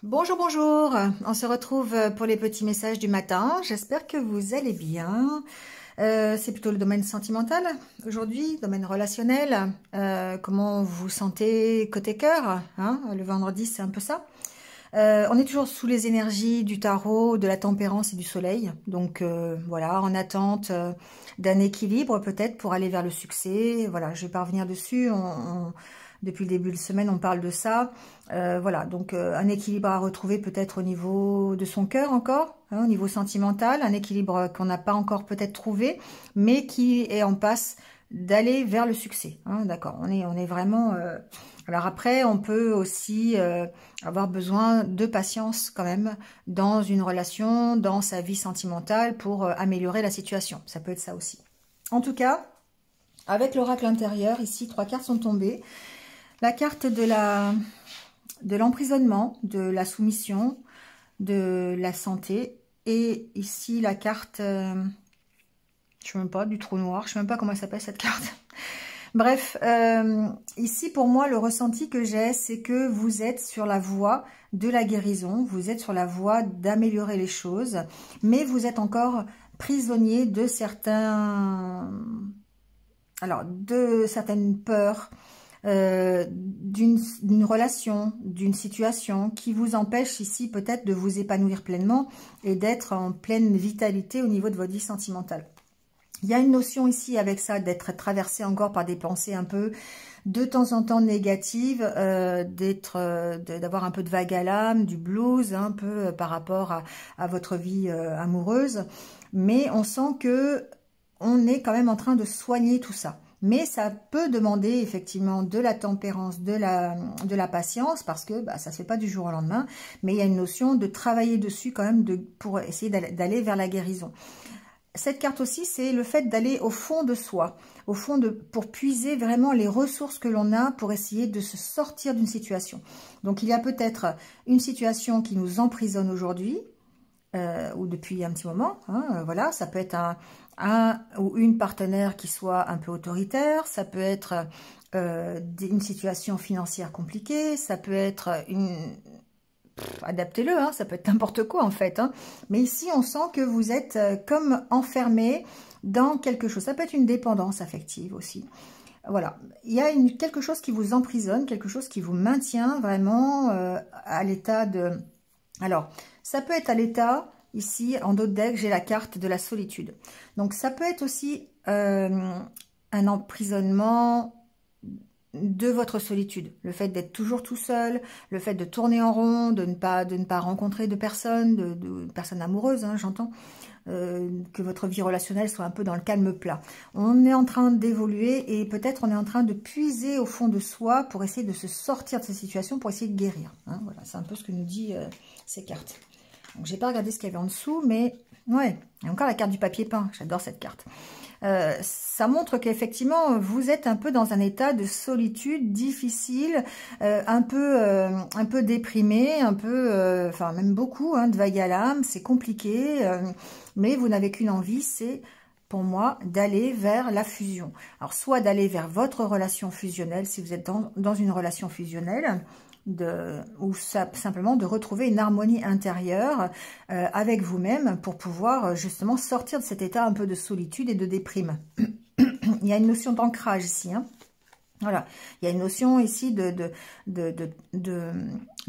Bonjour, bonjour. On se retrouve pour les petits messages du matin. J'espère que vous allez bien. C'est plutôt le domaine sentimental aujourd'hui, domaine relationnel. Comment vous vous sentez côté cœur, hein? Le vendredi, c'est un peu ça. On est toujours sous les énergies du tarot, de la tempérance et du soleil. Donc voilà, en attente d'un équilibre peut-être pour aller vers le succès. Voilà, je vais pas revenir dessus. Depuis le début de semaine, on parle de ça. Voilà, donc un équilibre à retrouver peut-être au niveau de son cœur encore, hein, au niveau sentimental. Un équilibre qu'on n'a pas encore peut-être trouvé, mais qui est en passe d'aller vers le succès. Hein, d'accord, on est vraiment... Alors après, on peut aussi avoir besoin de patience quand même dans une relation, dans sa vie sentimentale pour améliorer la situation. Ça peut être ça aussi. En tout cas, avec l'oracle intérieur, ici, 3 cartes sont tombées. La carte de l'emprisonnement, de la soumission, de la santé. Et ici, la carte, je ne sais même pas, du trou noir. Je ne sais même pas comment elle s'appelle cette carte. Bref, ici pour moi, le ressenti que j'ai, c'est que vous êtes sur la voie de la guérison, vous êtes sur la voie d'améliorer les choses, mais vous êtes encore prisonnier de certaines peurs, d'une relation, d'une situation qui vous empêche ici peut-être de vous épanouir pleinement et d'être en pleine vitalité au niveau de votre vie sentimentale. Il y a une notion ici avec ça d'être traversé encore par des pensées un peu de temps en temps négatives, d'avoir un peu de vague à l'âme, du blues un peu par rapport à votre vie amoureuse. Mais on sent que on est quand même en train de soigner tout ça. Mais ça peut demander effectivement de la tempérance, de la patience, parce que ça se fait pas du jour au lendemain. Mais il y a une notion de travailler dessus quand même pour essayer d'aller vers la guérison. Cette carte aussi, c'est le fait d'aller au fond de soi, pour puiser vraiment les ressources que l'on a pour essayer de se sortir d'une situation. Donc, il y a peut-être une situation qui nous emprisonne aujourd'hui, ou depuis un petit moment. Hein, voilà, ça peut être un ou une partenaire qui soit un peu autoritaire, ça peut être une situation financière compliquée, ça peut être adaptez-le, hein, ça peut être n'importe quoi en fait. Hein. Mais ici, on sent que vous êtes comme enfermé dans quelque chose. Ça peut être une dépendance affective aussi. Voilà, il y a quelque chose qui vous emprisonne, quelque chose qui vous maintient vraiment à l'état de... Alors, ça peut être à l'état, ici, en dos de deck, j'ai la carte de la solitude. Donc, ça peut être aussi un emprisonnement de votre solitude, le fait d'être toujours tout seul, le fait de tourner en rond, de ne pas rencontrer de personnes, de personnes amoureuses, hein, j'entends, que votre vie relationnelle soit un peu dans le calme plat. On est en train d'évoluer et peut-être on est en train de puiser au fond de soi pour essayer de se sortir de ces situations, pour essayer de guérir. Hein, voilà, c'est un peu ce que nous dit ces cartes. Donc j'ai pas regardé ce qu'il y avait en dessous, mais ouais, il y a encore la carte du papier peint, j'adore cette carte. Ça montre qu'effectivement, vous êtes un peu dans un état de solitude difficile, un peu déprimé, un peu, enfin même beaucoup, hein, de vague à l'âme, c'est compliqué, mais vous n'avez qu'une envie, c'est pour moi d'aller vers la fusion. Alors soit d'aller vers votre relation fusionnelle, si vous êtes dans une relation fusionnelle, ou simplement de retrouver une harmonie intérieure avec vous-même pour pouvoir justement sortir de cet état un peu de solitude et de déprime. Il y a une notion d'ancrage ici, hein. Voilà, il y a une notion ici de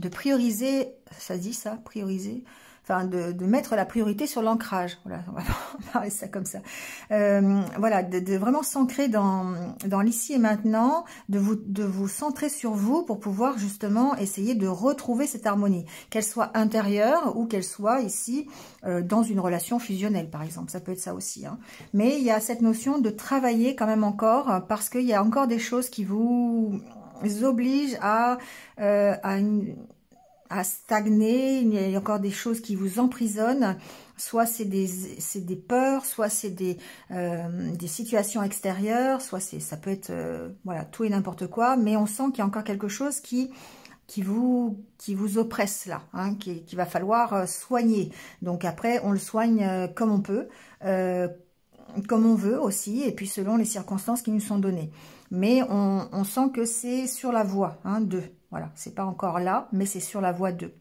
prioriser, ça se dit ça, prioriser, enfin de mettre la priorité sur l'ancrage. Voilà, on va parler ça comme ça. Voilà, de vraiment s'ancrer dans l'ici et maintenant, de vous centrer sur vous pour pouvoir justement essayer de retrouver cette harmonie, qu'elle soit intérieure ou qu'elle soit ici dans une relation fusionnelle, par exemple. Ça peut être ça aussi. Hein. Mais il y a cette notion de travailler quand même encore parce qu'il y a encore des choses qui vous obligent à stagner, il y a encore des choses qui vous emprisonnent, soit c'est des peurs, soit c'est des situations extérieures, soit ça peut être voilà, tout et n'importe quoi, mais on sent qu'il y a encore quelque chose qui vous oppresse là, hein, qu'il va falloir soigner. Donc après, on le soigne comme on peut, comme on veut aussi, et puis selon les circonstances qui nous sont données. Mais on sent que c'est sur la voie, hein, de... Voilà, c'est pas encore là, mais c'est sur la voie 2.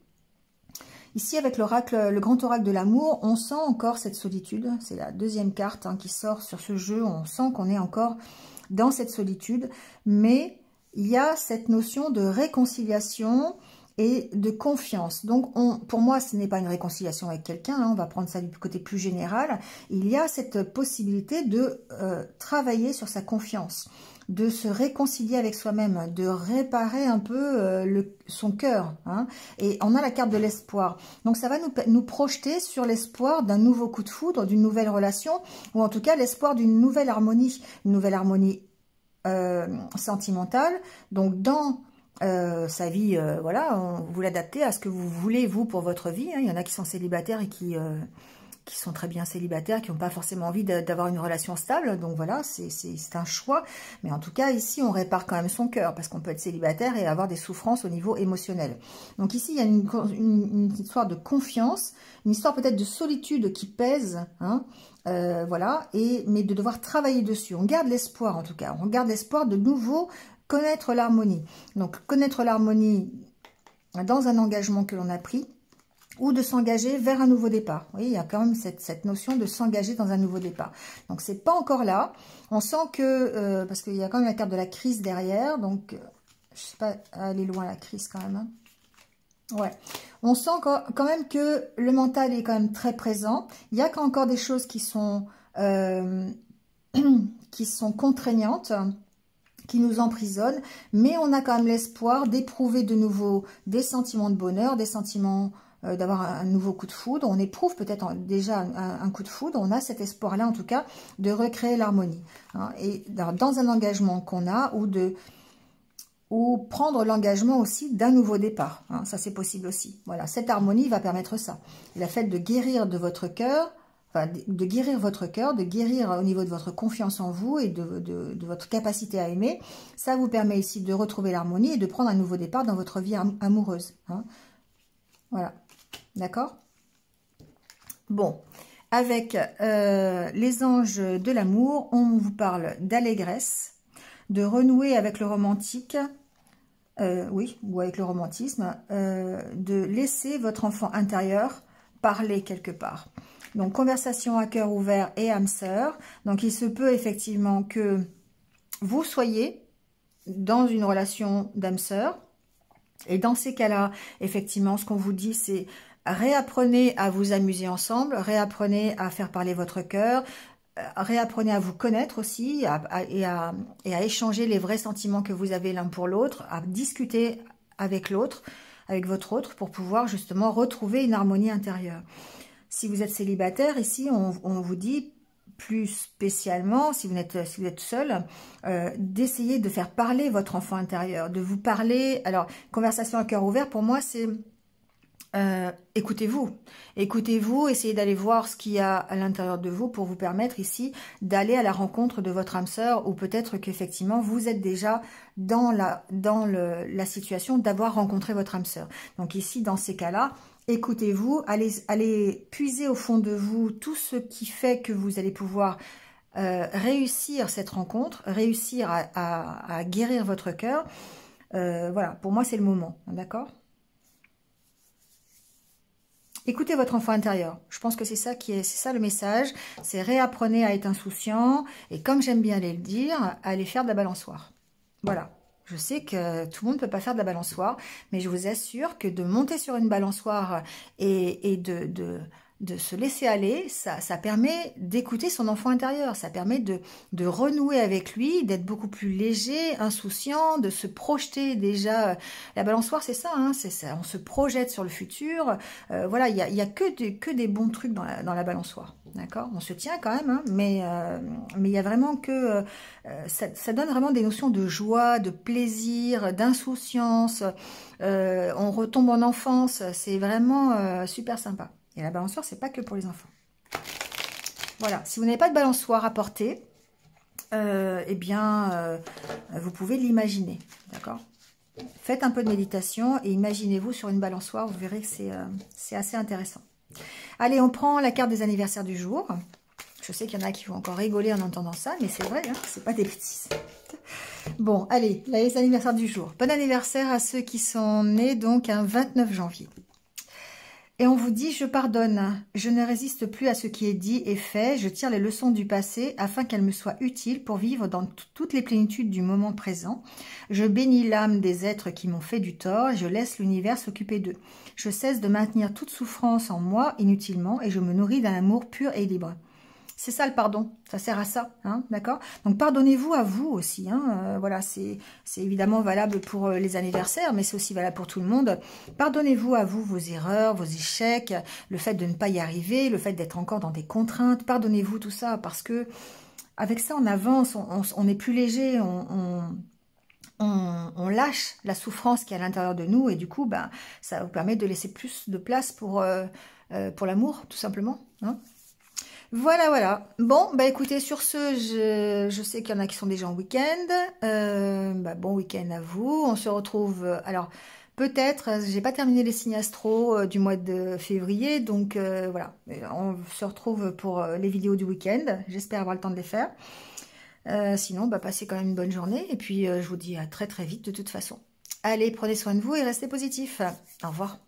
Ici, avec l'oracle, le grand oracle de l'amour, on sent encore cette solitude. C'est la deuxième carte qui sort sur ce jeu. On sent qu'on est encore dans cette solitude. Mais il y a cette notion de réconciliation et de confiance. Donc, pour moi, ce n'est pas une réconciliation avec quelqu'un. On va prendre ça du côté plus général. Il y a cette possibilité de travailler sur sa confiance, de se réconcilier avec soi-même, de réparer un peu son cœur. Et on a la carte de l'espoir. Donc, ça va nous projeter sur l'espoir d'un nouveau coup de foudre, d'une nouvelle relation, ou en tout cas l'espoir d'une nouvelle harmonie sentimentale. Donc, dans sa vie, voilà, vous l'adaptez à ce que vous voulez, vous, pour votre vie. Il y en a qui sont célibataires et qui sont très bien célibataires, qui n'ont pas forcément envie d'avoir une relation stable. Donc voilà, c'est un choix. Mais en tout cas, ici, on répare quand même son cœur, parce qu'on peut être célibataire et avoir des souffrances au niveau émotionnel. Donc ici, il y a une histoire de confiance, une histoire peut-être de solitude qui pèse, voilà, mais de devoir travailler dessus. On garde l'espoir, en tout cas. On garde l'espoir de nouveau connaître l'harmonie. Donc, connaître l'harmonie dans un engagement que l'on a pris, ou de s'engager vers un nouveau départ. Oui, il y a quand même cette notion de s'engager dans un nouveau départ. Donc, c'est pas encore là. On sent que, parce qu'il y a quand même la carte de la crise derrière, donc, je sais pas, elle est loin la crise quand même. Ouais, on sent quand même que le mental est quand même très présent. Il y a encore des choses qui sont contraignantes, qui nous emprisonnent, mais on a quand même l'espoir d'éprouver de nouveau des sentiments de bonheur, des sentiments d'avoir un nouveau coup de foudre. On éprouve peut-être déjà un coup de foudre, on a cet espoir-là en tout cas de recréer l'harmonie. Et dans un engagement qu'on a, ou prendre l'engagement aussi d'un nouveau départ. Ça c'est possible aussi. Voilà, cette harmonie va permettre ça. Et le fait de guérir de votre cœur, de guérir votre cœur, de guérir au niveau de votre confiance en vous et de votre capacité à aimer, ça vous permet ici de retrouver l'harmonie et de prendre un nouveau départ dans votre vie amoureuse. Voilà, d'accord? Bon, avec les anges de l'amour, on vous parle d'allégresse, de renouer avec le romantique, oui, ou avec le romantisme, de laisser votre enfant intérieur parler quelque part. Donc, conversation à cœur ouvert et âme sœur. Donc, il se peut effectivement que vous soyez dans une relation d'âme sœur. Et dans ces cas-là, effectivement, ce qu'on vous dit, c'est réapprenez à vous amuser ensemble, réapprenez à faire parler votre cœur, réapprenez à vous connaître aussi et à échanger les vrais sentiments que vous avez l'un pour l'autre, à discuter avec l'autre, avec votre autre, pour pouvoir justement retrouver une harmonie intérieure. Si vous êtes célibataire, ici, on vous dit plus spécialement, si vous êtes seul, d'essayer de faire parler votre enfant intérieur, de vous parler. Alors, conversation à cœur ouvert, pour moi, c'est écoutez-vous. Écoutez-vous, essayez d'aller voir ce qu'il y a à l'intérieur de vous pour vous permettre ici d'aller à la rencontre de votre âme sœur, ou peut-être qu'effectivement, vous êtes déjà dans la situation d'avoir rencontré votre âme sœur. Donc ici, dans ces cas-là, écoutez-vous, allez puiser au fond de vous tout ce qui fait que vous allez pouvoir réussir cette rencontre, réussir à guérir votre cœur. Voilà, pour moi, c'est le moment, d'accord ? Écoutez votre enfant intérieur. Je pense que c'est ça le message. C'est réapprenez à être insouciant. Et comme j'aime bien aller le dire, allez faire de la balançoire. Voilà. Je sais que tout le monde ne peut pas faire de la balançoire, mais je vous assure que de monter sur une balançoire et de se laisser aller, ça permet d'écouter son enfant intérieur, ça permet de renouer avec lui, d'être beaucoup plus léger, insouciant, de se projeter déjà. La balançoire, c'est ça, c'est ça, on se projette sur le futur. Voilà, il y a que des bons trucs dans la balançoire, d'accord? On se tient quand même, mais il y a vraiment que... ça donne vraiment des notions de joie, de plaisir, d'insouciance. On retombe en enfance, c'est vraiment super sympa. Et la balançoire, c'est pas que pour les enfants. Voilà, si vous n'avez pas de balançoire à porter, eh bien, vous pouvez l'imaginer, d'accord? Faites un peu de méditation et imaginez-vous sur une balançoire, vous verrez que c'est assez intéressant. Allez, on prend la carte des anniversaires du jour. Je sais qu'il y en a qui vont encore rigoler en entendant ça, mais c'est vrai, c'est pas des bêtises. Bon, allez, les anniversaires du jour. Bon anniversaire à ceux qui sont nés donc un 29 janvier. Et on vous dit, je pardonne, je ne résiste plus à ce qui est dit et fait, je tire les leçons du passé afin qu'elles me soient utiles pour vivre dans toutes les plénitudes du moment présent. Je bénis l'âme des êtres qui m'ont fait du tort et je laisse l'univers s'occuper d'eux. Je cesse de maintenir toute souffrance en moi inutilement et je me nourris d'un amour pur et libre. C'est ça le pardon, ça sert à ça, hein, d'accord? Donc pardonnez-vous à vous aussi, hein, voilà, c'est évidemment valable pour les anniversaires, mais c'est aussi valable pour tout le monde. Pardonnez-vous à vous vos erreurs, vos échecs, le fait de ne pas y arriver, le fait d'être encore dans des contraintes, pardonnez-vous tout ça, parce que avec ça on avance, on est plus léger, on lâche la souffrance qui est à l'intérieur de nous, et du coup, ben, ça vous permet de laisser plus de place pour l'amour, tout simplement, hein. Voilà, voilà. Bon, bah écoutez, sur ce, je sais qu'il y en a qui sont déjà en week-end. Bon week-end à vous. On se retrouve... alors, peut-être, j'ai pas terminé les signes astro du mois de février, donc voilà. On se retrouve pour les vidéos du week-end. J'espère avoir le temps de les faire. Sinon, bah, passez quand même une bonne journée. Et puis, je vous dis à très très vite de toute façon. Allez, prenez soin de vous et restez positifs. Au revoir.